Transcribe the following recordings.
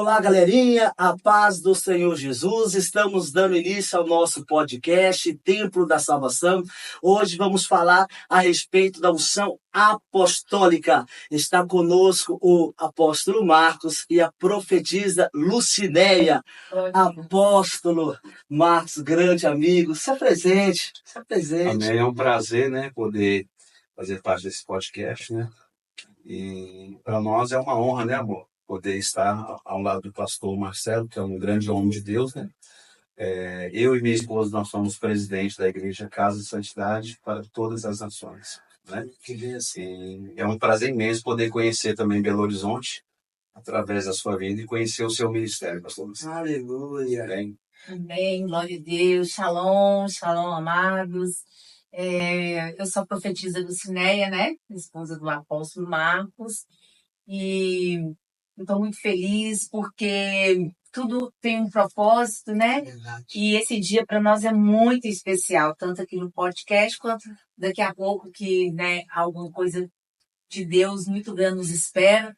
Olá, galerinha, a paz do Senhor Jesus. Estamos dando início ao nosso podcast Templo da Salvação. Hoje vamos falar a respeito da unção apostólica. Está conosco o apóstolo Marcos e a profetisa Lucinéia. Apóstolo Marcos, grande amigo, se apresente, se apresente. Amém, é um prazer, né, poder fazer parte desse podcast, né? E para nós é uma honra, né, amor? Poder estar ao lado do pastor Marcelo, que é um grande homem de Deus, né? Eu e minha esposa, nós somos presidentes da Igreja Casa de Santidade para todas as nações, né? E é um prazer imenso poder conhecer também Belo Horizonte, através da sua vida, e conhecer o seu ministério, pastor Marcelo. Aleluia. Bem, Amém, glória a Deus, shalom, shalom, amados. Eu sou a profetisa Lucinéia, né? Esposa do apóstolo Marcos. E estou muito feliz porque tudo tem um propósito, né? Verdade. E esse dia para nós é muito especial, tanto aqui no podcast quanto daqui a pouco que, né, alguma coisa de Deus muito grande nos espera.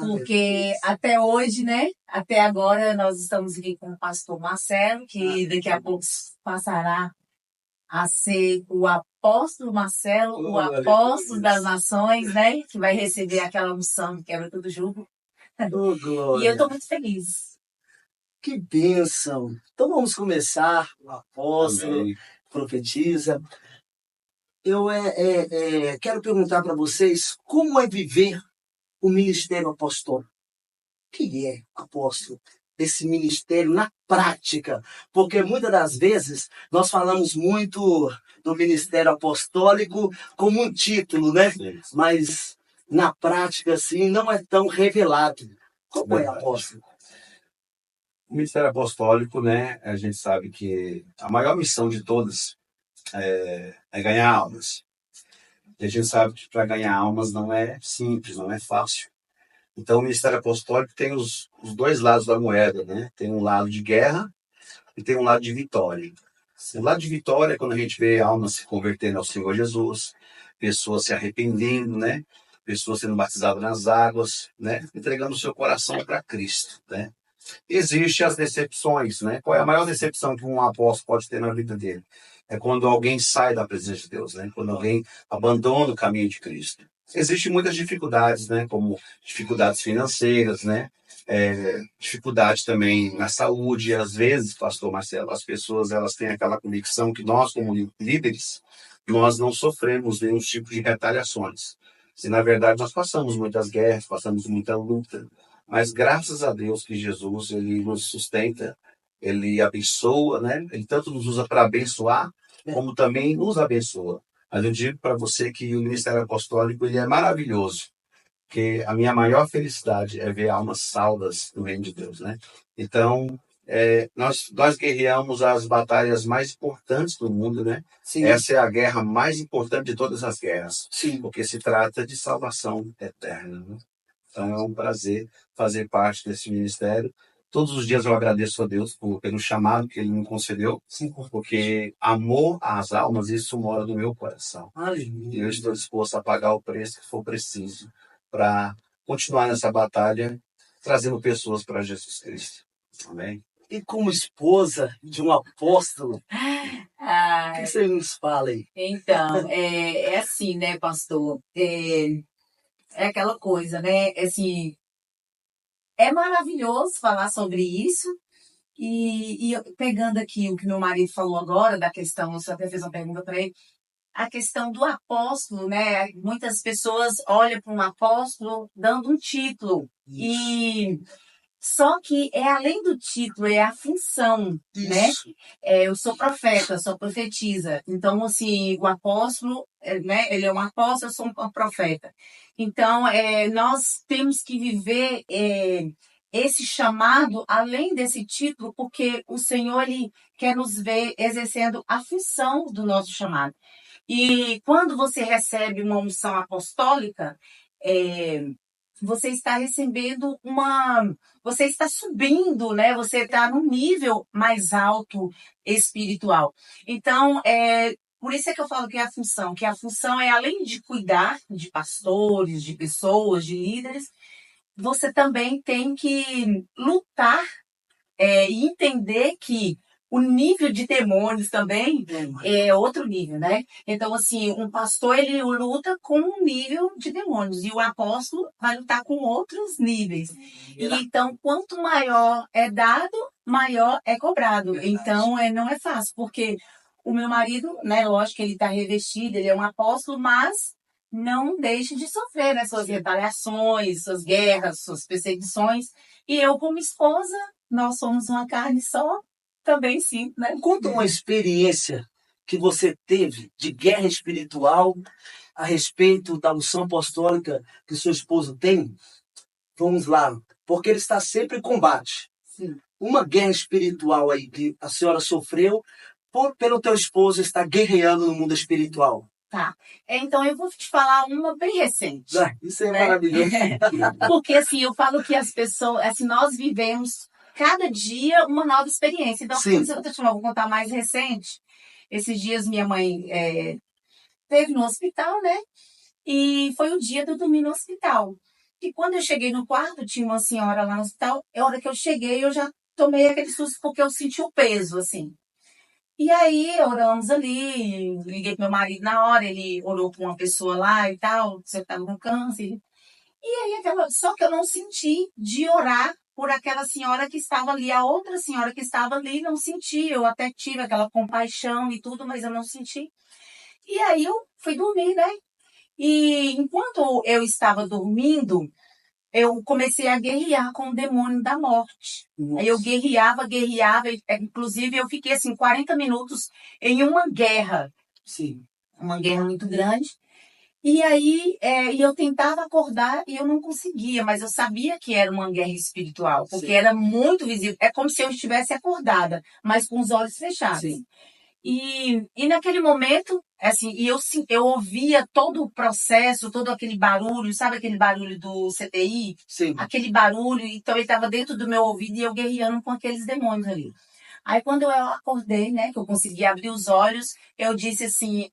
Porque até hoje, né? Até agora nós estamos aqui com o pastor Marcelo, que daqui a pouco passará a ser o apóstolo Marcelo, o apóstolo das nações, né? Que vai receber aquela unção que quebra todo jugo. Oh, E glória. eu estou muito feliz. Que bênção! Então vamos começar, o apóstolo, amém. profetiza. Eu quero perguntar para vocês como é viver o ministério apostólico. O que é, apóstolo, esse ministério na prática? Porque muitas das vezes nós falamos muito do ministério apostólico como um título, né? Sim. Mas na prática, assim, não é tão revelado. Como é, Verdade. apóstolo? O ministério apostólico, né? A gente sabe que a maior missão de todas é ganhar almas. E a gente sabe que para ganhar almas não é simples, não é fácil. Então, o ministério apostólico tem os dois lados da moeda, né? Tem um lado de guerra e tem um lado de vitória. O lado de vitória é quando a gente vê almas se convertendo ao Senhor Jesus, pessoas se arrependendo, né? Pessoas sendo batizadas nas águas, né? Entregando o seu coração para Cristo, né? Existem as decepções, né? Qual é a maior decepção que um apóstolo pode ter na vida dele? É quando alguém sai da presença de Deus, né? Quando alguém abandona o caminho de Cristo. Existem muitas dificuldades, né? Como dificuldades financeiras, né? Dificuldade também na saúde. Às vezes, pastor Marcelo, as pessoas elas têm aquela convicção que nós, como líderes, nós não sofremos nenhum tipo de retaliações. Se na verdade nós passamos muitas guerras, passamos muita luta, mas graças a Deus que Jesus ele nos sustenta, ele abençoa, né? Ele tanto nos usa para abençoar, como também nos abençoa. Mas eu digo para você que o ministério apostólico ele é maravilhoso, porque a minha maior felicidade é ver almas salvas no reino de Deus, né? Então, nós guerreamos as batalhas mais importantes do mundo, né? Sim. Essa é a guerra mais importante de todas as guerras, Sim. porque se trata de salvação eterna, né? Então é um prazer fazer parte desse ministério. Todos os dias eu agradeço a Deus pelo chamado que Ele me concedeu, Sim. porque amor às almas, isso mora no meu coração. E eu Aleluia. estou disposto a pagar o preço que for preciso para continuar nessa batalha, trazendo pessoas para Jesus Cristo. Amém? E como esposa de um apóstolo, o Ah, que você nos fala aí? então, é assim, né, pastor? É aquela coisa, né? Assim, é maravilhoso falar sobre isso. E pegando aqui o que meu marido falou agora, da questão, você até fez uma pergunta para ele, a questão do apóstolo, né? Muitas pessoas olham para um apóstolo dando um título. E só que é além do título, é a função, né? Isso. Eu sou profeta, sou profetisa. Então, assim, o apóstolo, né? Ele é um apóstolo, eu sou um profeta. Então, nós temos que viver esse chamado além desse título, porque o Senhor, Ele quer nos ver exercendo a função do nosso chamado. E quando você recebe uma unção apostólica, você está recebendo você está subindo, né? Você está num nível mais alto espiritual. Então, por isso é que eu falo que a função é além de cuidar de pastores, de pessoas, de líderes, você também tem que lutar e entender que o nível de demônios também é outro nível, né? Então, assim, um pastor, ele luta com um nível de demônios, e o apóstolo vai lutar com outros níveis. E então, quanto maior é dado, maior é cobrado. Verdade. Então, não é fácil, porque o meu marido, né, lógico que ele está revestido, ele é um apóstolo, mas não deixe de sofrer, né, suas retaliações, suas guerras, suas perseguições. E eu, como esposa, nós somos uma carne só, também sim, né? Conta uma experiência que você teve de guerra espiritual a respeito da unção apostólica que seu esposo tem. Vamos lá, porque ele está sempre em combate. Sim. Uma guerra espiritual aí que a senhora sofreu pelo teu esposo estar guerreando no mundo espiritual. Tá. Então, eu vou te falar uma bem recente. Isso é né? maravilhoso. Porque, assim, eu falo que as pessoas, assim, nós vivemos cada dia uma nova experiência. Então, Sim. vou contar mais recente. Esses dias minha mãe esteve no hospital, né? E foi o dia do dormir no hospital. E quando eu cheguei no quarto, tinha uma senhora lá no hospital. A hora que eu cheguei, eu já tomei aquele susto porque eu senti o peso, assim. E aí, oramos ali, liguei pro meu marido na hora, ele orou com uma pessoa lá e tal, você estava com câncer. E aí, só que eu não senti de orar por aquela senhora que estava ali. A outra senhora que estava ali, não senti. Eu até tive aquela compaixão e tudo, mas eu não senti. E aí, eu fui dormir, né? E enquanto eu estava dormindo, eu comecei a guerrear com o demônio da morte. Nossa. Aí eu guerreava, inclusive eu fiquei assim 40 minutos em uma guerra. Sim. Uma guerra muito grande. E aí e eu tentava acordar e eu não conseguia, mas eu sabia que era uma guerra espiritual, porque Sim. era muito visível. É como se eu estivesse acordada, mas com os olhos fechados. Sim. E naquele momento, assim, eu ouvia todo o processo, todo aquele barulho, sabe aquele barulho do CTI? Sim. Aquele barulho, então ele estava dentro do meu ouvido e eu guerreando com aqueles demônios ali. Aí quando eu acordei, né, que eu consegui abrir os olhos, eu disse assim,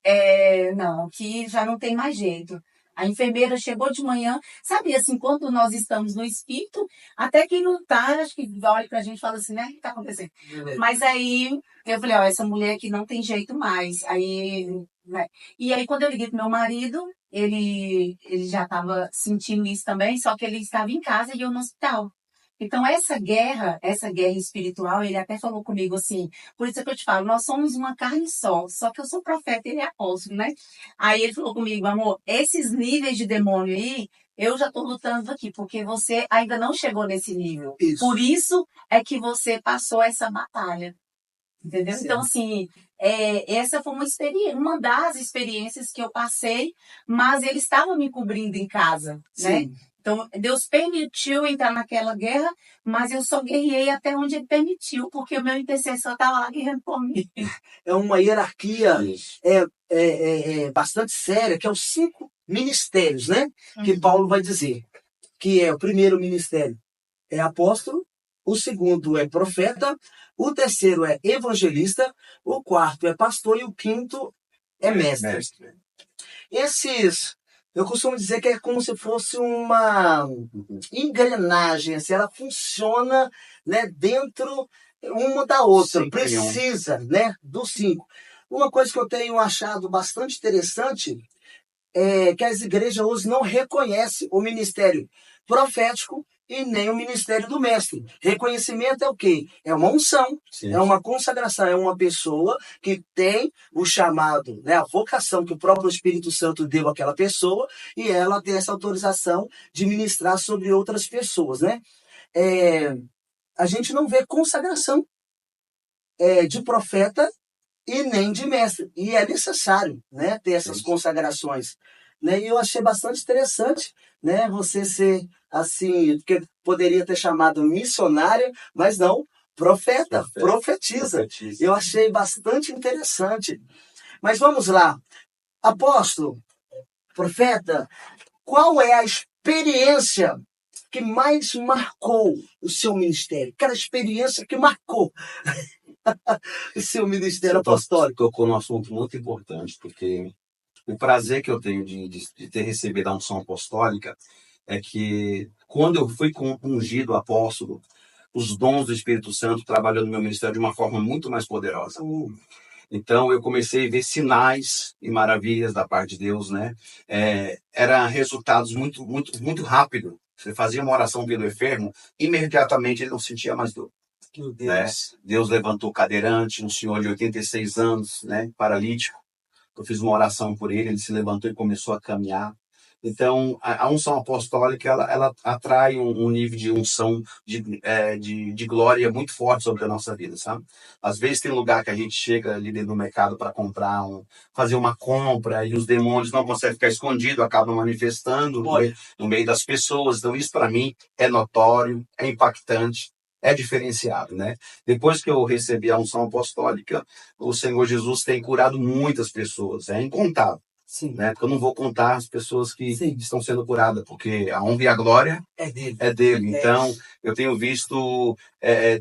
não, que já não tem mais jeito. A enfermeira chegou de manhã, sabe assim, quando nós estamos no espírito, até quem não tá, acho que olha pra gente e fala assim, né, o que tá acontecendo? Mas aí eu falei, ó, essa mulher aqui não tem jeito mais. Aí, né? E aí quando eu liguei pro meu marido, ele já estava sentindo isso também, só que ele estava em casa e eu no hospital. Então, essa guerra espiritual, ele até falou comigo assim, por isso é que eu te falo, nós somos uma carne só que eu sou profeta e ele é apóstolo, né? Aí ele falou comigo, amor, esses níveis de demônio aí, eu já estou lutando aqui, porque você ainda não chegou nesse nível. Isso. Por isso é que você passou essa batalha. Entendeu? Certo. Então, assim, essa foi uma das experiências que eu passei, mas ele estava me cobrindo em casa, né? Sim. Então, Deus permitiu entrar naquela guerra, mas eu só guerrei até onde Ele permitiu, porque o meu intercessor estava lá guerreando por mim. É uma hierarquia bastante séria, que é os 5 ministérios, né? Que Paulo vai dizer. Que é o primeiro ministério é apóstolo, o segundo é profeta, o terceiro é evangelista, o quarto é pastor e o quinto é mestre. Esses, eu costumo dizer que é como se fosse uma engrenagem, assim, ela funciona, né, dentro uma da outra, 5 em 1. precisa, né, dos 5. Uma coisa que eu tenho achado bastante interessante é que as igrejas hoje não reconhecem o ministério profético e nem o ministério do mestre. Reconhecimento é o quê? É uma unção, Sim. é uma consagração, é uma pessoa que tem o chamado, né, a vocação que o próprio Espírito Santo deu àquela pessoa e ela tem essa autorização de ministrar sobre outras pessoas, né? A gente não vê consagração de profeta e nem de mestre. E é necessário, né, ter essas consagrações. Né? E eu achei bastante interessante, né, você ser assim, porque poderia ter chamado missionária, mas não, profetiza. Eu achei bastante interessante. Mas vamos lá. Apóstolo, profeta, qual é a experiência que mais marcou o seu ministério? Aquela experiência que marcou o seu ministério apostólico. Tocou num assunto muito importante, porque o prazer que eu tenho de ter recebido a unção apostólica é que quando eu fui ungido apóstolo, os dons do Espírito Santo trabalhando no meu ministério de uma forma muito mais poderosa. Então eu comecei a ver sinais e maravilhas da parte de Deus, né? Era resultados muito rápido. Você fazia uma oração pelo enfermo, imediatamente ele não sentia mais dor. Meu Né? Deus. Deus levantou o cadeirante, um senhor de 86 anos, né? Paralítico. Eu fiz uma oração por ele, ele se levantou e começou a caminhar. Então, a unção apostólica, ela atrai um nível de unção, de glória muito forte sobre a nossa vida, sabe? Às vezes tem lugar que a gente chega ali dentro do mercado para comprar, fazer uma compra, e os demônios não conseguem ficar escondidos, acabam manifestando no meio das pessoas. Então, isso para mim é notório, é impactante, é diferenciado, né? Depois que eu recebi a unção apostólica, o Senhor Jesus tem curado muitas pessoas, é incontável. Sim. Né? Porque eu não vou contar as pessoas que Sim. estão sendo curadas, porque a honra e a glória É dele. é dele. Então, eu tenho visto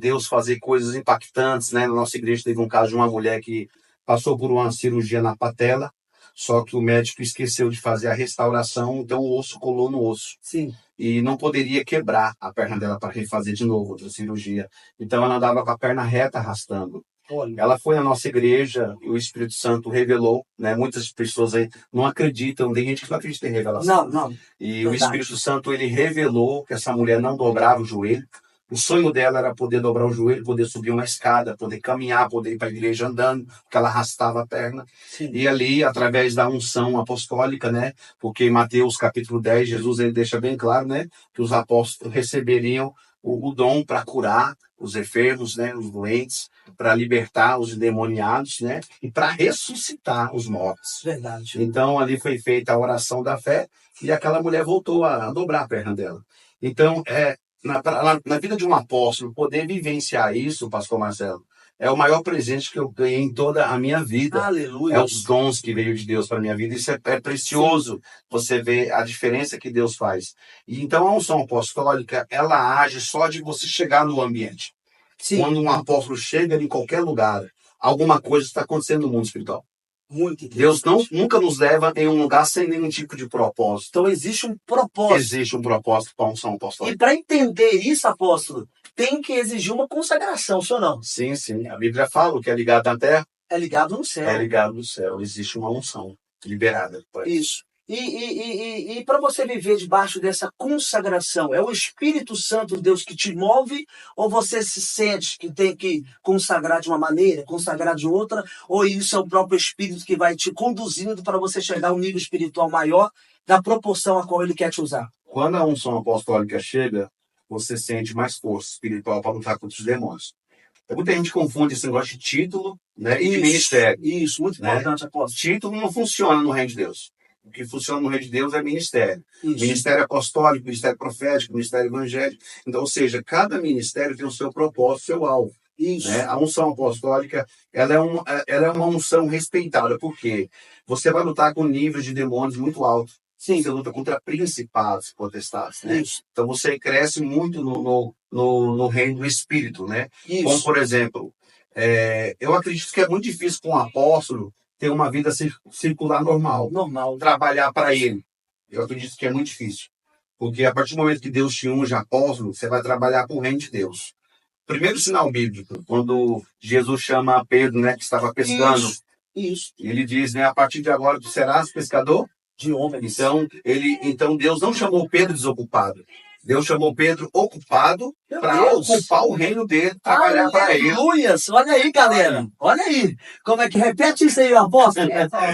Deus fazer coisas impactantes, né? Na nossa igreja teve um caso de uma mulher que passou por uma cirurgia na patela, só que o médico esqueceu de fazer a restauração, então o osso colou no osso. Sim. E não poderia quebrar a perna dela para refazer de novo outra cirurgia. Então, ela andava com a perna reta arrastando. Olha. Ela foi na nossa igreja e o Espírito Santo revelou, né? Muitas pessoas aí não acreditam, tem gente que não acredita em revelação. Não. E Verdade. o Espírito Santo, ele revelou que essa mulher não dobrava o joelho. O sonho dela era poder dobrar o joelho, poder subir uma escada, poder caminhar, poder ir para a igreja andando, porque ela arrastava a perna. Sim. E ali, através da unção apostólica, né? Porque em Mateus capítulo 10, Jesus ele deixa bem claro, né? Que os apóstolos receberiam o dom para curar os enfermos, né? Os doentes, para libertar os endemoniados, né? E para ressuscitar os mortos. Verdade. Então, ali foi feita a oração da fé e aquela mulher voltou a dobrar a perna dela. Então, na vida de um apóstolo, poder vivenciar isso, pastor Marcelo, é o maior presente que eu ganhei em toda a minha vida. Aleluia. É os dons que veio de Deus para a minha vida. Isso é precioso. Sim. Você vê a diferença que Deus faz. E então, a unção apostólica, ela age só de você chegar no ambiente. Sim. Quando um apóstolo chega em qualquer lugar, alguma coisa está acontecendo no mundo espiritual. Muito Deus nunca nos leva em um lugar sem nenhum tipo de propósito. Então existe um propósito. Existe um propósito para a unção apostólica. E para entender isso, apóstolo, tem que exigir uma consagração, senhor não? Sim. A Bíblia fala que é ligado na terra. É ligado no céu. É ligado no céu. Existe uma unção liberada. Isso. E para você viver debaixo dessa consagração, é o Espírito Santo, Deus, que te move, ou você se sente que tem que consagrar de uma maneira, consagrar de outra, ou isso é o próprio Espírito que vai te conduzindo para você chegar a um nível espiritual maior da proporção a qual ele quer te usar? Quando a unção apostólica chega, você sente mais força espiritual para lutar contra os demônios. Muita gente confunde esse negócio de título, né, e de ministério. Isso, muito importante, apóstolo. Título não funciona no reino de Deus. O que funciona no reino de Deus é ministério. Isso. Ministério apostólico, ministério profético, ministério evangélico. Então, ou seja, cada ministério tem o seu propósito, seu alvo. Isso. Né? A unção apostólica, ela é uma unção respeitada, porque você vai lutar com níveis de demônios muito altos. Sim. Você luta contra principados, potestades, né? Isso. Então você cresce muito no reino do Espírito, né? Isso. Como, por exemplo, eu acredito que é muito difícil para um apóstolo ter uma vida circular normal. Trabalhar para ele. Eu acredito que é muito difícil. Porque a partir do momento que Deus te unge apóstolo, você vai trabalhar para o reino de Deus. Primeiro sinal bíblico, quando Jesus chama Pedro, né, que estava pescando. Isso. Ele diz, né, a partir de agora tu serás pescador de homens. Então Deus não chamou Pedro desocupado. Deus chamou Pedro ocupado para ocupar o reino dele, trabalhar para ele. Aleluia! Olha aí, galera. Olha aí. Como é que repete isso aí, apóstolo?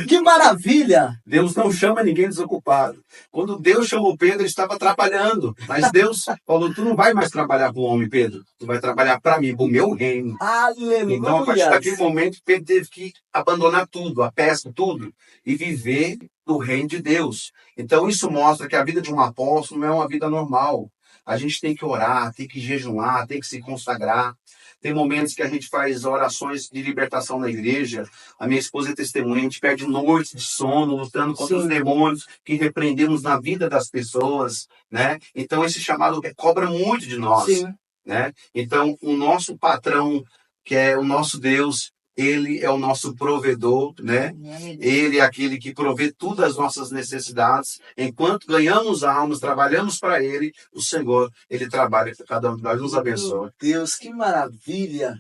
Que maravilha! Deus não chama ninguém desocupado. Quando Deus chamou Pedro, ele estava trabalhando. Mas Deus falou, tu não vai mais trabalhar para o homem, Pedro. Tu vai trabalhar para mim, para o meu reino. Aleluia! Então, a partir daquele momento, Pedro teve que abandonar tudo, a pesca, tudo, e viver do reino de Deus. Então, isso mostra que a vida de um apóstolo não é uma vida normal. A gente tem que orar, tem que jejuar, tem que se consagrar. Tem momentos que a gente faz orações de libertação na igreja. A minha esposa é testemunha, a gente perde noites de sono, lutando contra os demônios que repreendemos na vida das pessoas, né? Então, esse chamado cobra muito de nós, né? Então, o nosso patrão, que é o nosso Deus, Ele é o nosso provedor, né? Ele é aquele que provê todas as nossas necessidades. Enquanto ganhamos almas, trabalhamos para Ele, o Senhor, Ele trabalha para cada um de nós. Nos abençoe. Meu Deus, que maravilha!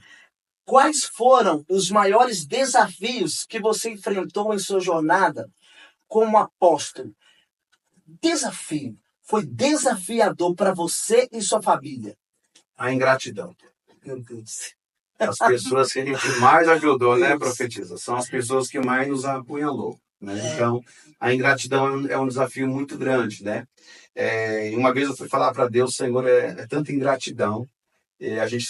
Quais foram os maiores desafios que você enfrentou em sua jornada como apóstolo? Desafio. Foi desafiador para você e sua família. A ingratidão. Meu Deus. As pessoas que a gente mais ajudou, né, Isso. profetisa? São as pessoas que mais nos apunhalou, né? Então, a ingratidão é um desafio muito grande, né? E uma vez eu fui falar para Deus, Senhor, é tanta ingratidão. A gente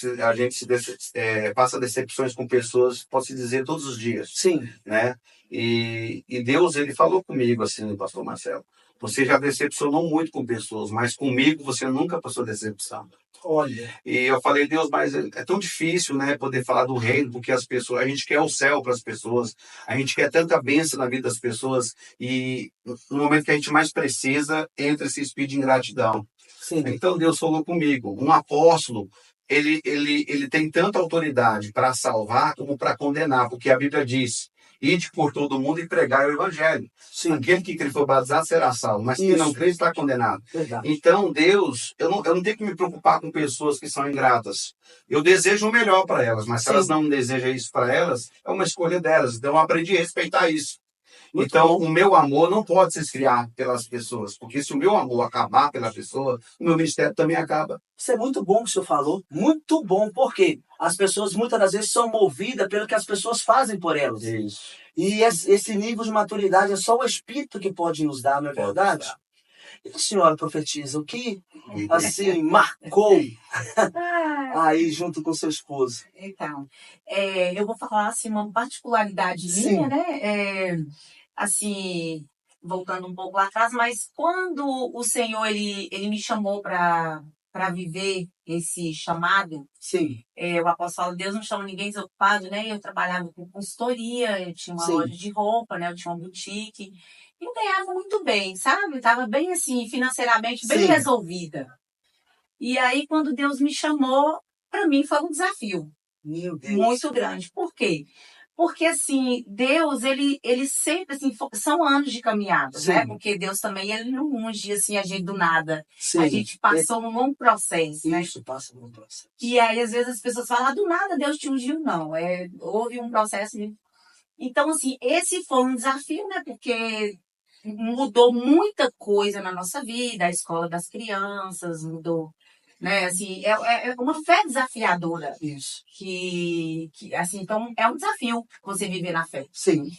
passa decepções com pessoas, posso dizer, todos os dias, Sim. né? E Deus, ele falou comigo assim, pastor Marcelo, você já decepcionou muito com pessoas, mas comigo você nunca passou decepção. Olha. E eu falei, Deus, mas é tão difícil, né, poder falar do reino, porque as pessoas, a gente quer o céu para as pessoas, a gente quer tanta bênção na vida das pessoas, e no momento que a gente mais precisa, entra esse espírito de ingratidão. Sim. Então Deus falou comigo, um apóstolo, ele tem tanta autoridade para salvar como para condenar, porque a Bíblia diz, ide por todo mundo e pregar o evangelho. Sim. Aquele que for batizado será salvo, mas quem não crê está condenado. Verdade. Então, Deus, eu não tenho que me preocupar com pessoas que são ingratas. Eu desejo o melhor para elas, mas se Sim. elas não desejam isso para elas, é uma escolha delas. Então, eu aprendi a respeitar isso. Muito Então, bom. o meu amor não pode se esfriar pelas pessoas, porque se o meu amor acabar pela pessoa, o meu ministério também acaba. Isso é muito bom que o senhor falou. Muito bom, porque as pessoas muitas das vezes são movidas pelo que as pessoas fazem por elas. Isso. E esse nível de maturidade é só o Espírito que pode nos dar, não é verdade? E a senhora profetiza, o que assim marcou aí junto com seu esposo? Então, eu vou falar assim, uma particularidade Sim. minha, né? Assim, voltando um pouco lá atrás, mas quando o Senhor ele me chamou para viver esse chamado, Sim. o apóstolo Deus não chama ninguém desocupado, né? Eu trabalhava com consultoria, eu tinha uma Sim. loja de roupa, né? Eu tinha uma boutique. E eu ganhava muito bem, sabe? Eu tava bem assim, financeiramente, bem Sim. resolvida. E aí, quando Deus me chamou, para mim foi um desafio Meu Deus. muito grande. Por quê? Porque, assim, Deus, ele sempre, assim, são anos de caminhada, Sim. né? Porque Deus também, ele não unge, assim, a gente do nada. Sim. A gente passou um longo processo, né? Isso, passa por um processo. E aí, às vezes, as pessoas falam, do nada Deus te ungiu, não. Houve um processo. Então, assim, esse foi um desafio, né? Porque mudou muita coisa na nossa vida, a escola das crianças mudou, né? Assim, é uma fé desafiadora. Isso. Assim, então, é um desafio você viver na fé. Sim.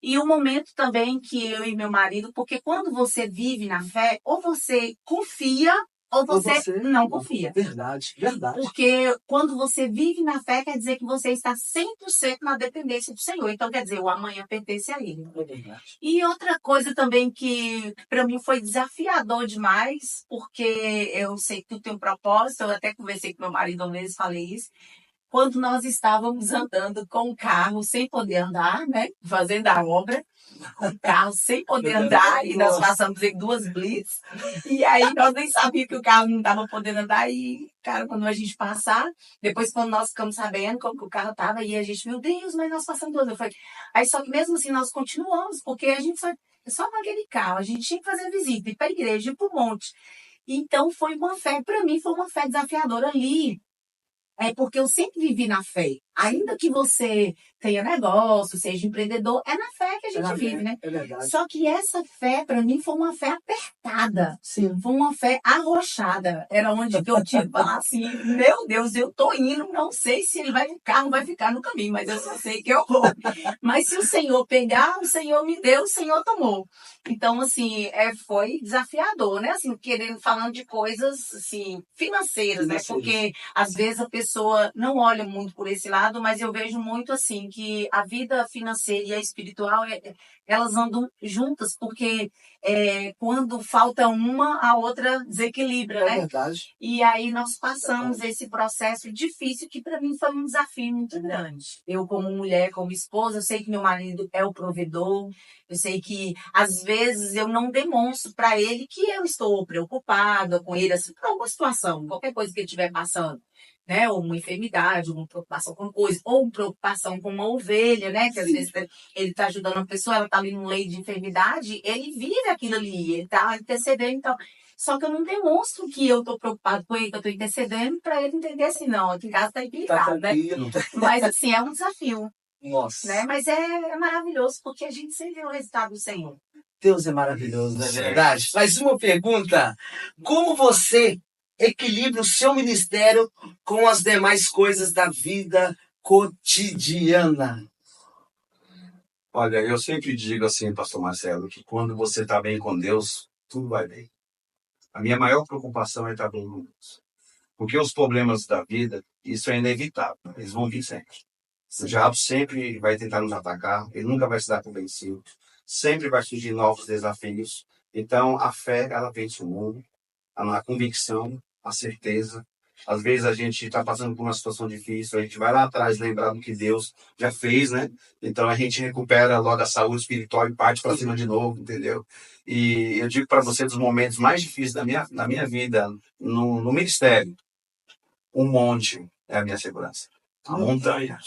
E o momento também que eu e meu marido, porque quando você vive na fé, ou você confia, ou você não confia. Verdade, verdade. Porque quando você vive na fé, quer dizer que você está 100% na dependência do Senhor. Então, quer dizer, o amanhã pertence a Ele. É verdade. E outra coisa também que para mim foi desafiador demais, porque eu sei que tudo tem um propósito, eu até conversei com meu marido uma vez, falei isso. Quando nós estávamos andando com o carro sem poder andar, né? Fazendo a obra, com o carro sem poder andar, e nós passamos em 2 blitz. E aí nós nem sabíamos que o carro não estava podendo andar. E, cara, quando a gente passar, depois quando nós ficamos sabendo como que o carro estava, e a gente, meu Deus, mas nós passamos 2. Eu falei, aí só que mesmo assim nós continuamos, porque a gente só com aquele carro, a gente tinha que fazer visita, ir para a igreja, ir para o monte. Então foi uma fé, para mim foi uma fé desafiadora ali. Porque eu sempre vivi na fé. Ainda que você tenha negócio, seja empreendedor, é na fé que a gente vive, né? É verdade. Só que essa fé, para mim, foi uma fé apertada. Sim. Foi uma fé arrochada. Era onde que eu tive que falar assim, meu Deus, eu tô indo, não sei se o carro vai ficar no caminho, mas eu só sei que eu vou. Mas se o Senhor pegar, o Senhor me deu, o Senhor tomou. Então, assim, foi desafiador, né? Assim, falando de coisas, assim, financeiras, né? Porque, às vezes, a pessoa não olha muito por esse lado, mas eu vejo muito, assim, que a vida financeira e a espiritual, elas andam juntas, porque quando falta uma, a outra desequilibra, né? É verdade. E aí nós passamos esse processo difícil, que para mim foi um desafio muito grande. Eu, como mulher, como esposa, eu sei que meu marido é o provedor, eu sei que, às vezes, eu não demonstro para ele que eu estou preocupada com ele, assim, por alguma situação, qualquer coisa que ele estiver passando. né? Ou uma enfermidade, ou uma preocupação com coisa, ou uma preocupação com uma ovelha, né? Que às vezes ele está ajudando uma pessoa, ela está ali no leito de enfermidade, ele vive aquilo ali, ele está intercedendo, então. Só que eu não demonstro que eu estou preocupado com ele, que eu estou intercedendo para ele entender assim, não, aqui em casa está Tá equilibrado, né? tranquilo. Mas assim, é um desafio, Nossa, né? Mas é maravilhoso, porque a gente sempre vê o resultado do Senhor. Deus é maravilhoso, não é verdade? Mas uma pergunta: como você equilibra o seu ministério com as demais coisas da vida cotidiana? Olha, eu sempre digo assim, pastor Marcelo, que quando você está bem com Deus, tudo vai bem. A minha maior preocupação é estar bem com Deus. Porque os problemas da vida, isso é inevitável. Eles vão vir sempre. O diabo sempre vai tentar nos atacar, ele nunca vai se dar por vencido. Sempre vai surgir novos desafios. Então, a fé, ela vence o mundo. A convicção, a certeza. Às vezes a gente está passando por uma situação difícil, a gente vai lá atrás lembrar do que Deus já fez, né? Então a gente recupera logo a saúde espiritual e parte para cima de novo, entendeu? E eu digo para você, dos momentos mais difíceis da minha vida, no ministério, um monte é a minha segurança. A montanha.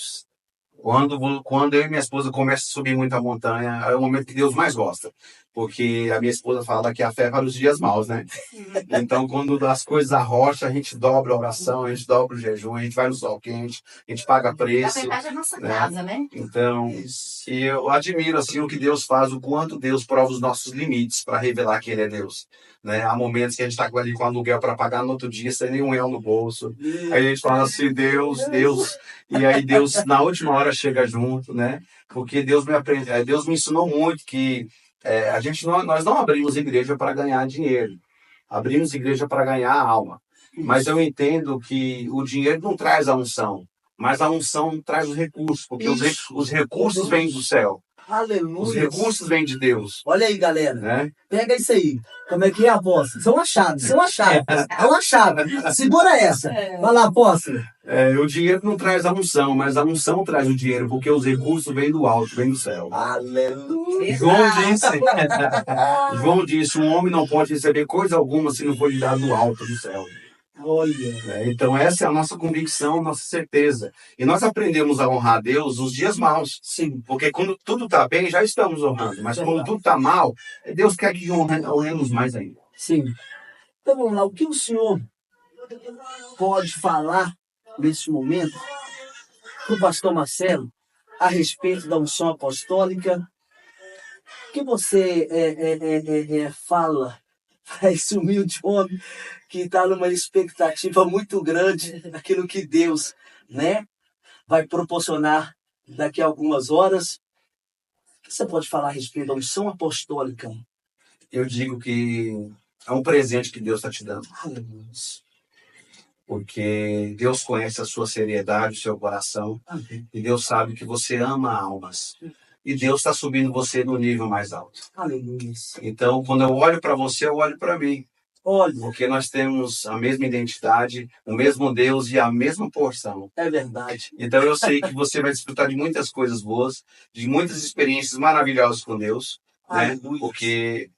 Quando eu e minha esposa começam a subir muito a montanha, é o momento que Deus mais gosta. Porque a minha esposa fala que a fé é para os dias maus, né? Então, quando as coisas arrocham, a gente dobra a oração, a gente dobra o jejum, a gente vai no sol quente, a gente paga Na preço. verdade, é a nossa né? casa, né? Então, e eu admiro assim o que Deus faz, o quanto Deus prova os nossos limites para revelar que Ele é Deus. Né? Há momentos que a gente está ali com aluguel para pagar no outro dia, sem nenhum real no bolso. Aí a gente fala assim, Deus. E aí Deus, na última hora, chega junto, né? Porque Deus me ensinou muito que nós não abrimos igreja para ganhar dinheiro. Abrimos igreja para ganhar alma. Mas eu entendo que o dinheiro não traz a unção, mas a unção traz os recursos, porque os recursos vêm do céu. Aleluia. Os recursos vêm de Deus. Olha aí, galera. Né? Pega isso aí. Como é que é, apóstolo? Isso é uma chave, isso é uma chave. É uma chave. Segura essa. Vai lá, apóstolo. O dinheiro não traz a unção, mas a unção traz o dinheiro, porque os recursos vêm do alto, vêm do céu. Aleluia. João disse, um homem não pode receber coisa alguma se não for lhe dado do alto do céu. Olha. Então essa é a nossa convicção, nossa certeza. E nós aprendemos a honrar a Deus nos dias maus. Sim. Porque quando tudo está bem, já estamos honrando. Mas quando tudo está mal, Deus quer que honremos mais ainda. Sim. Então vamos lá, o que o senhor pode falar nesse momento para o pastor Marcelo a respeito da unção apostólica? O que você fala para esse humilde homem que está numa expectativa muito grande daquilo que Deus, né, vai proporcionar daqui a algumas horas? O que você pode falar a respeito da unção apostólica? Eu digo que é um presente que Deus está te dando. Porque Deus conhece a sua seriedade, o seu coração. E Deus sabe que você ama almas. E Deus está subindo você no nível mais alto. Aleluia. Então, quando eu olho para você, eu olho para mim. Olha. Porque nós temos a mesma identidade, o mesmo Deus e a mesma porção. É verdade. Então, eu sei que você vai desfrutar de muitas coisas boas, de muitas experiências maravilhosas com Deus. Né? Porque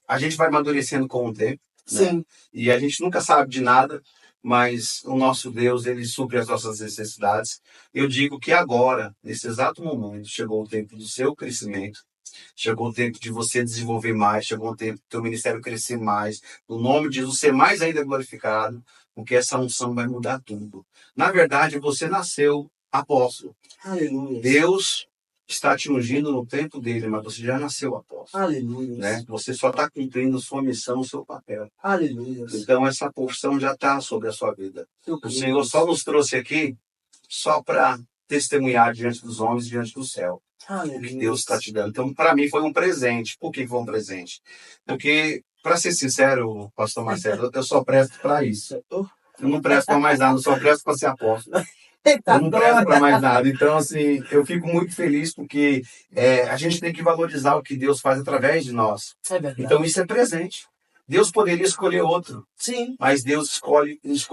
a gente vai amadurecendo com o tempo. Sim. Né? E a gente nunca sabe de nada. Mas o nosso Deus, ele supre as nossas necessidades. Eu digo que agora, nesse exato momento, chegou o tempo do seu crescimento, chegou o tempo de você desenvolver mais, chegou o tempo do teu ministério crescer mais, no nome de Jesus ser mais ainda glorificado, porque essa unção vai mudar tudo. Na verdade, você nasceu apóstolo. Aleluia. Deus está te ungindo no tempo dele, mas você já nasceu apóstolo. Aleluia. Né? Você só está cumprindo sua missão, o seu papel. Aleluia. Então essa porção já está sobre a sua vida. O Senhor só nos trouxe aqui só para testemunhar diante dos homens, diante do céu. Aleluia. O que Deus está te dando. Então, para mim, foi um presente. Por que foi um presente? Porque, para ser sincero, pastor Marcelo, eu só presto para isso. Eu não presto para mais nada, eu só presto para ser apóstolo. Eu não presto para mais nada. Então, assim, eu fico muito feliz porque a gente tem que valorizar o que Deus faz através de nós. É verdade. Então, isso é presente. Deus poderia escolher outro, Sim, mas Deus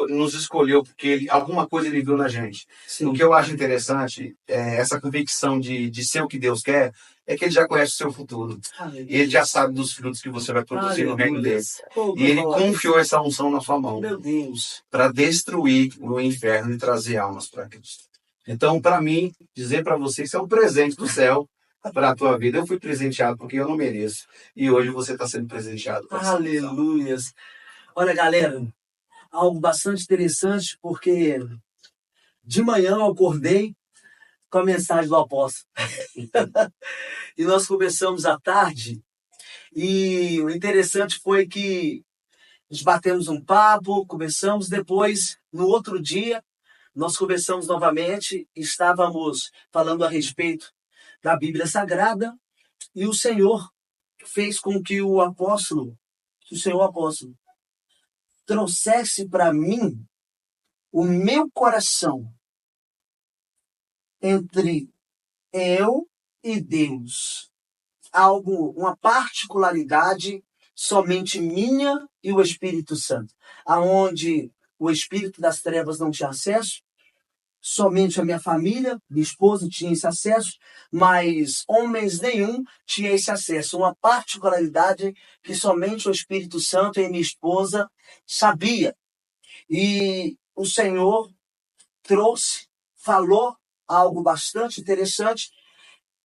nos escolheu porque alguma coisa ele viu na gente. sim. O que eu acho interessante é essa convicção de ser o que Deus quer, é que ele já conhece o seu futuro. E ele já sabe dos frutos que você vai produzir no reino dele. E ele confiou essa unção na sua mão. Meu Deus. Para destruir o inferno e trazer almas para Cristo. Então, para mim, dizer para você que isso é um presente do céu para a tua vida. Eu fui presenteado porque eu não mereço. E hoje você está sendo presenteado. Aleluias. Olha, galera, algo bastante interessante, porque de manhã eu acordei com a mensagem do apóstolo. E nós começamos à tarde. E o interessante foi que nós batemos um papo, começamos depois, no outro dia, nós conversamos novamente, estávamos falando a respeito da Bíblia Sagrada, e o Senhor fez com que o Senhor apóstolo, trouxesse para mim o meu coração entre eu e Deus. Algo, uma particularidade somente minha e o Espírito Santo, aonde o espírito das trevas não tinha acesso, somente a minha família, minha esposa tinha esse acesso, mas homens nenhum tinha esse acesso. Uma particularidade que somente o Espírito Santo e minha esposa sabia. E o Senhor falou algo bastante interessante,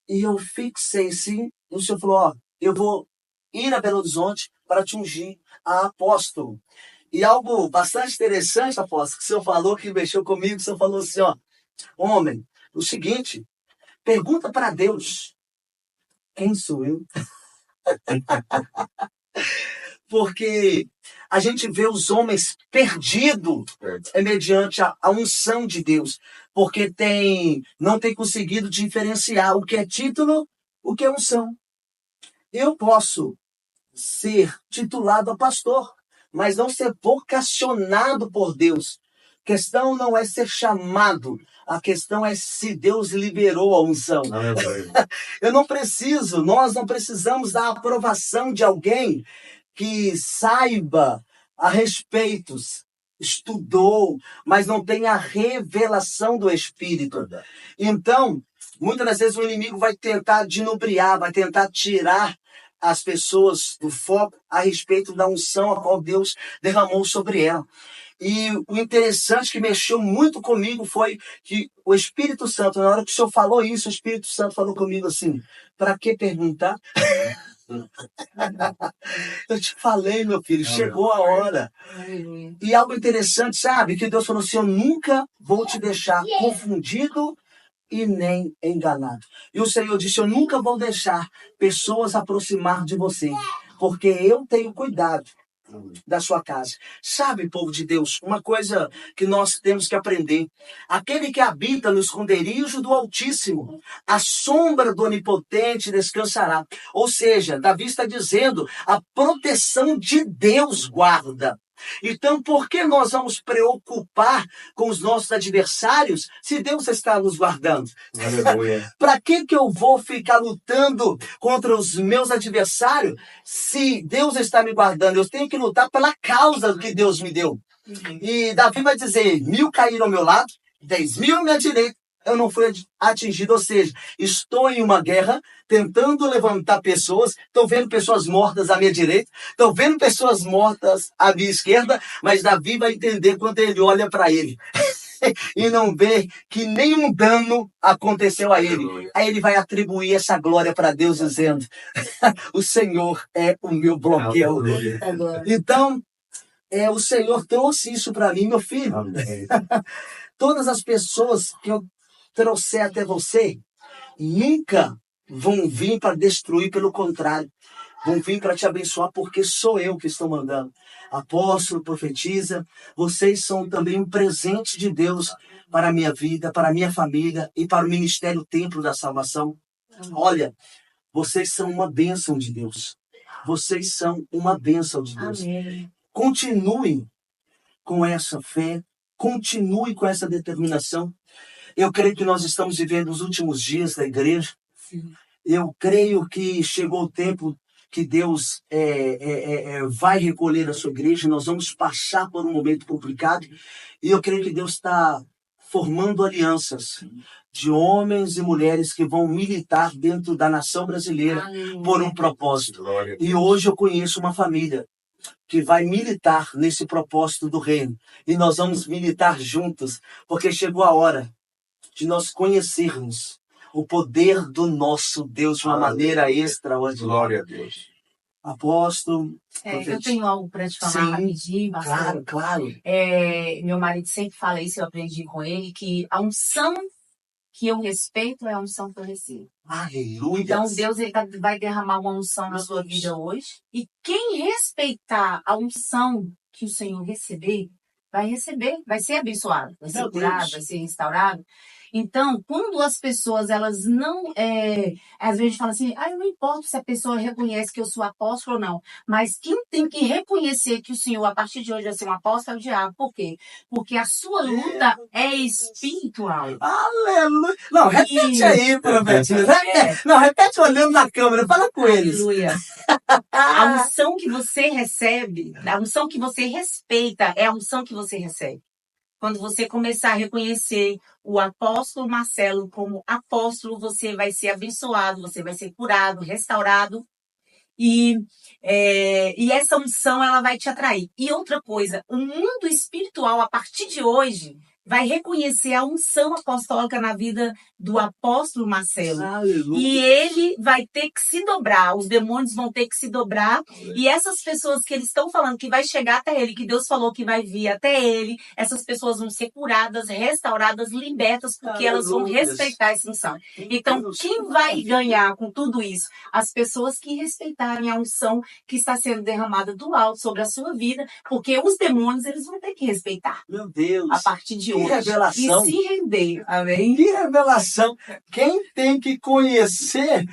e eu fixei sim. E o Senhor falou: ó, eu vou ir a Belo Horizonte para te ungir a apóstolo. E algo bastante interessante, apóstolo, que o senhor falou, que mexeu comigo, o senhor falou assim, ó, homem, o seguinte, pergunta para Deus, quem sou eu? Porque a gente vê os homens perdidos mediante a unção de Deus, porque não tem conseguido diferenciar o que é título, o que é unção. Eu posso ser titulado a pastor, mas não ser vocacionado por Deus. A questão não é ser chamado, a questão é se Deus liberou a unção. Nós não precisamos da aprovação de alguém que saiba a respeito, estudou, mas não tem a revelação do Espírito. Então, muitas das vezes o inimigo vai tentar dilubriar, vai tentar tirar as pessoas do foco a respeito da unção a qual Deus derramou sobre ela. E o interessante que mexeu muito comigo foi que o Espírito Santo, na hora que o Senhor falou isso, o Espírito Santo falou comigo assim, para que perguntar? Eu te falei, meu filho, chegou a hora. E algo interessante, sabe? Que Deus falou assim, eu nunca vou te deixar confundido e nem enganado. E o Senhor disse, eu nunca vou deixar pessoas aproximar de você, porque eu tenho cuidado da sua casa. Sabe, povo de Deus, uma coisa que nós temos que aprender. Aquele que habita no esconderijo do Altíssimo, a sombra do Onipotente descansará. Ou seja, Davi está dizendo, a proteção de Deus guarda. Então, por que nós vamos preocupar com os nossos adversários se Deus está nos guardando? Para que eu vou ficar lutando contra os meus adversários se Deus está me guardando? Eu tenho que lutar pela causa que Deus me deu. E Davi vai dizer, 1000 caíram ao meu lado, 10.000 à minha direita, eu não fui atingido. Ou seja, estou em uma guerra, tentando levantar pessoas, estou vendo pessoas mortas à minha direita, estou vendo pessoas mortas à minha esquerda, mas Davi vai entender quando ele olha para ele e não vê que nenhum dano aconteceu a ele. Aí ele vai atribuir essa glória para Deus, dizendo, o Senhor é o meu bloqueio. Então, o Senhor trouxe isso para mim, meu filho. Todas as pessoas que eu trouxer até você, nunca vão vir para destruir, pelo contrário, vão vir para te abençoar, porque sou eu que estou mandando. Apóstolo, profetiza, vocês são também um presente de Deus para a minha vida, para a minha família e para o Ministério Templo da Salvação. Olha, vocês são uma bênção de Deus. Vocês são uma bênção de Deus. Amém. Continuem com essa fé, continue com essa determinação. Eu creio que nós estamos vivendo os últimos dias da igreja. Sim. Eu creio que chegou o tempo que Deus vai recolher a sua igreja, nós vamos passar por um momento complicado, e eu creio que Deus está formando alianças de homens e mulheres que vão militar dentro da nação brasileira por um propósito. E hoje eu conheço uma família que vai militar nesse propósito do reino. E nós vamos militar juntos, porque chegou a hora de nós conhecermos o poder do nosso Deus de uma maneira extraordinária. Glória a Deus. Apóstolo. Eu tenho algo para te falar Sim, rapidinho, Marcelo. Claro. Meu marido sempre fala isso, eu aprendi com ele, que a unção que eu respeito é a unção que eu recebo. Aleluia. Então, Deus vai derramar uma unção na sua vida hoje. E quem respeitar a unção que o Senhor receber, vai ser abençoado, vai ser curado, vai ser restaurado. Então, quando as pessoas, elas não... às vezes fala assim, eu não importo se a pessoa reconhece que eu sou apóstolo ou não, mas quem tem que reconhecer que o Senhor, a partir de hoje, vai ser um apóstolo é o diabo. Por quê? Porque a sua luta é espiritual. Aleluia. Não, repete aí, profetinho. Não, repete olhando na câmera, fala com eles. Aleluia. A unção que você recebe, a unção que você respeita, é a unção que você recebe. Quando você começar a reconhecer o apóstolo Marcelo como apóstolo, você vai ser abençoado, você vai ser curado, restaurado. E essa unção, ela vai te atrair. E outra coisa, o mundo espiritual, a partir de hoje, vai reconhecer a unção apostólica na vida do apóstolo Marcelo. Aleluia. E ele vai ter que se dobrar, os demônios vão ter que se dobrar. E essas pessoas que eles estão falando que vai chegar até ele, que Deus falou que vai vir até ele, essas pessoas vão ser curadas, restauradas, libertas, porque elas vão respeitar essa unção. Então, quem vai ganhar com tudo isso? As pessoas que respeitarem a unção que está sendo derramada do alto sobre a sua vida, porque os demônios, eles vão ter que respeitar. Meu Deus. A partir de hoje. Que revelação. E se render. Amém? Que revelação. Quem tem que conhecer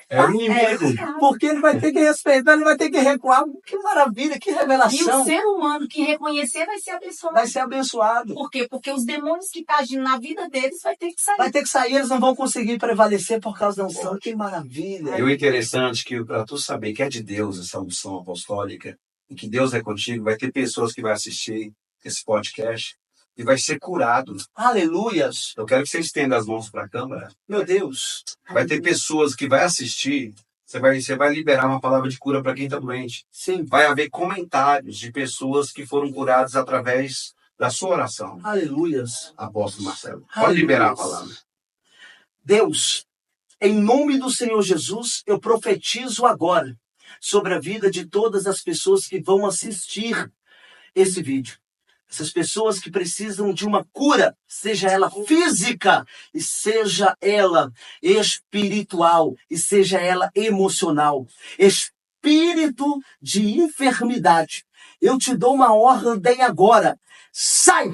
é o inimigo. Porque ele vai ter que respeitar, ele vai ter que recuar. Que maravilha, que revelação. E o ser humano que reconhecer vai ser abençoado. Vai ser abençoado. Por quê? Porque os demônios que estão agindo na vida deles vai ter que sair. Vai ter que sair, eles não vão conseguir prevalecer por causa da unção. Que maravilha. E o interessante é que para tu saber que é de Deus essa unção apostólica, e que Deus é contigo, vai ter pessoas que vão assistir esse podcast e vai ser curado. Aleluias. Eu quero que você estenda as mãos para a câmera. Meu Deus. Vai ter pessoas que vai assistir, você vai liberar uma palavra de cura para quem está doente. Sim. Vai haver comentários de pessoas que foram curadas através da sua oração. Aleluias. Apóstolo Marcelo, pode liberar a palavra. Deus, em nome do Senhor Jesus, eu profetizo agora sobre a vida de todas as pessoas que vão assistir esse vídeo. Essas pessoas que precisam de uma cura, seja ela física, e seja ela espiritual, e seja ela emocional. Espírito de enfermidade, eu te dou uma ordem agora. Sai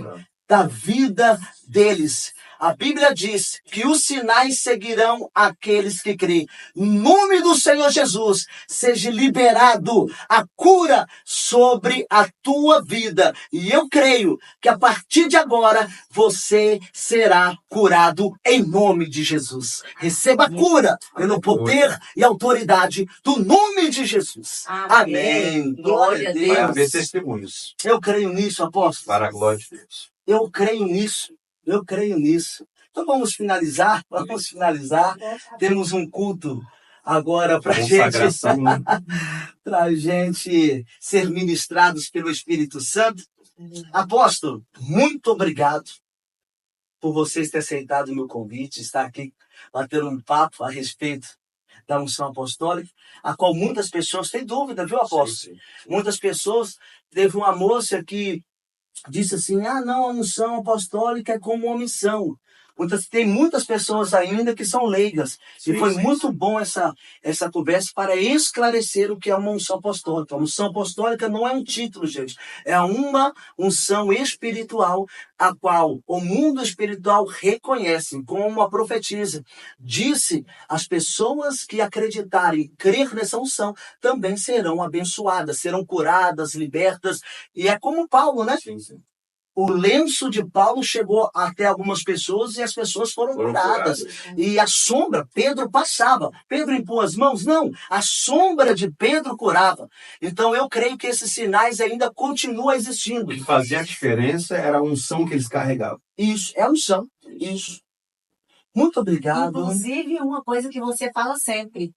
da vida deles. A Bíblia diz que os sinais seguirão aqueles que creem. Em nome do Senhor Jesus, seja liberado a cura sobre a tua vida. E eu creio que a partir de agora, você será curado em nome de Jesus. Receba a cura pelo poder e autoridade do nome de Jesus. Amém. Glória a Deus. Vai haver testemunhos. Eu creio nisso, apóstolo. Para a glória de Deus. Eu creio nisso. Eu creio nisso. Então vamos finalizar. Temos um culto agora para gente ser ministrados pelo Espírito Santo. Apóstolo, muito obrigado por vocês terem aceitado o meu convite, estar aqui batendo um papo a respeito da unção apostólica, a qual muitas pessoas têm dúvida, viu, apóstolo? Sim. Muitas pessoas, teve uma moça que disse assim, não, a unção apostólica é como uma missão. Tem muitas pessoas ainda que são leigas. E foi muito bom essa conversa para esclarecer o que é uma unção apostólica. A unção apostólica não é um título, gente. É uma unção espiritual, a qual o mundo espiritual reconhece como uma profetisa. Disse, as pessoas que acreditarem, crer nessa unção, também serão abençoadas, serão curadas, libertas. E é como Paulo, né? Sim, sim. o lenço de Paulo chegou até algumas pessoas e as pessoas foram curadas. E a sombra, Pedro passava. Pedro impôs as mãos? Não. A sombra de Pedro curava. Então eu creio que esses sinais ainda continuam existindo. O que fazia a diferença era a unção que eles carregavam. Isso, é unção. Isso. Muito obrigado. Inclusive, uma coisa que você fala sempre.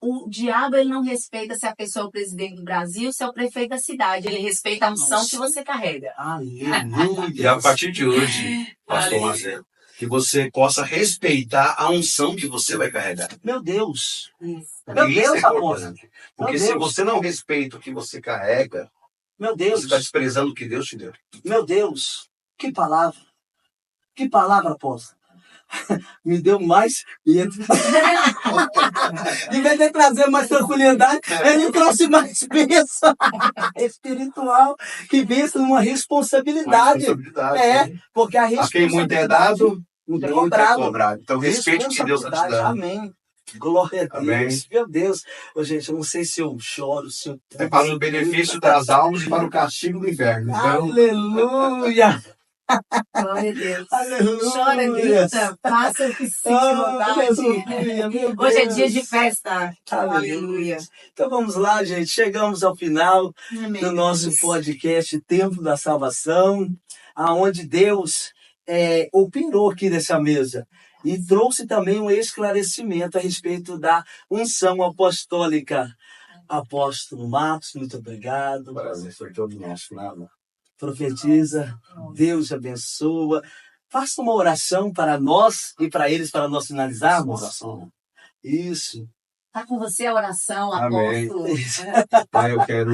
O diabo, ele não respeita se a pessoa é o presidente do Brasil, se é o prefeito da cidade. Ele respeita a unção que você carrega. Aleluia. E a partir de hoje, pastor Marcelo, que você possa respeitar a unção que você vai carregar. Meu Deus. Isso. Meu Isso Deus, é apóstolo. importante. Porque Meu se Deus. você não respeita o que você carrega, Meu Deus. você está desprezando o que Deus te deu. Meu Deus. Que palavra. Que palavra, apóstolo. Me deu mais medo. Em vez de trazer mais tranquilidade, ele trouxe mais peso espiritual, que vem numa responsabilidade. É, porque a A quem responsabilidade muito é dado, muito é muito é cobrado. cobrado. Então respeite o que Deus está te dando. Amém. Glória a Deus. Amém. Meu Deus. Ô, gente, eu não sei se eu choro, se eu... É para o benefício das almas e para o castigo do inferno. Então, Aleluia. Glória a Deus. Aleluia. Chora, grita, faça o que se vontade. Aleluia, meu Hoje é Deus. dia de festa. Aleluia. Então vamos lá, gente. Chegamos ao final Amém. do nosso podcast Tempo da Salvação, aonde Deus operou aqui nessa mesa e trouxe também um esclarecimento a respeito da unção apostólica. Apóstolo Marcos, muito obrigado. o prazer foi todo nosso, nada. Profetiza, Deus abençoa. Faça uma oração para nós e para eles, para nós finalizarmos. Oração. Isso. Tá com você a oração, Amém. apóstolo. Pai, eu quero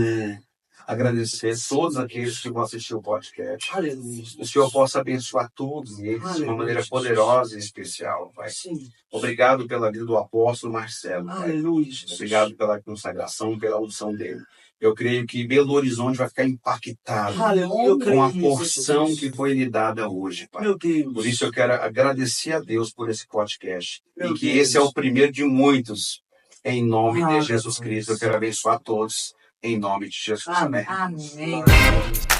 agradecer a todos aqueles que vão assistir o podcast. Aleluia. O Senhor possa abençoar todos eles de uma maneira poderosa e especial, Pai. Sim. Obrigado pela vida do apóstolo Marcelo, Pai. Aleluia. Jesus. Obrigado pela consagração, pela unção dele. Eu creio que Belo Horizonte vai ficar impactado Aleluia. Eu creio com a nisso, porção Jesus. que foi lhe dada hoje, Pai. Meu Deus. Por isso eu quero agradecer a Deus por esse podcast. Meu e que Deus. esse é o primeiro de muitos. Em nome de Ah, Jesus meu Cristo, Deus. eu quero abençoar todos. Em nome de Jesus. Amém. Amém. Glória a Deus.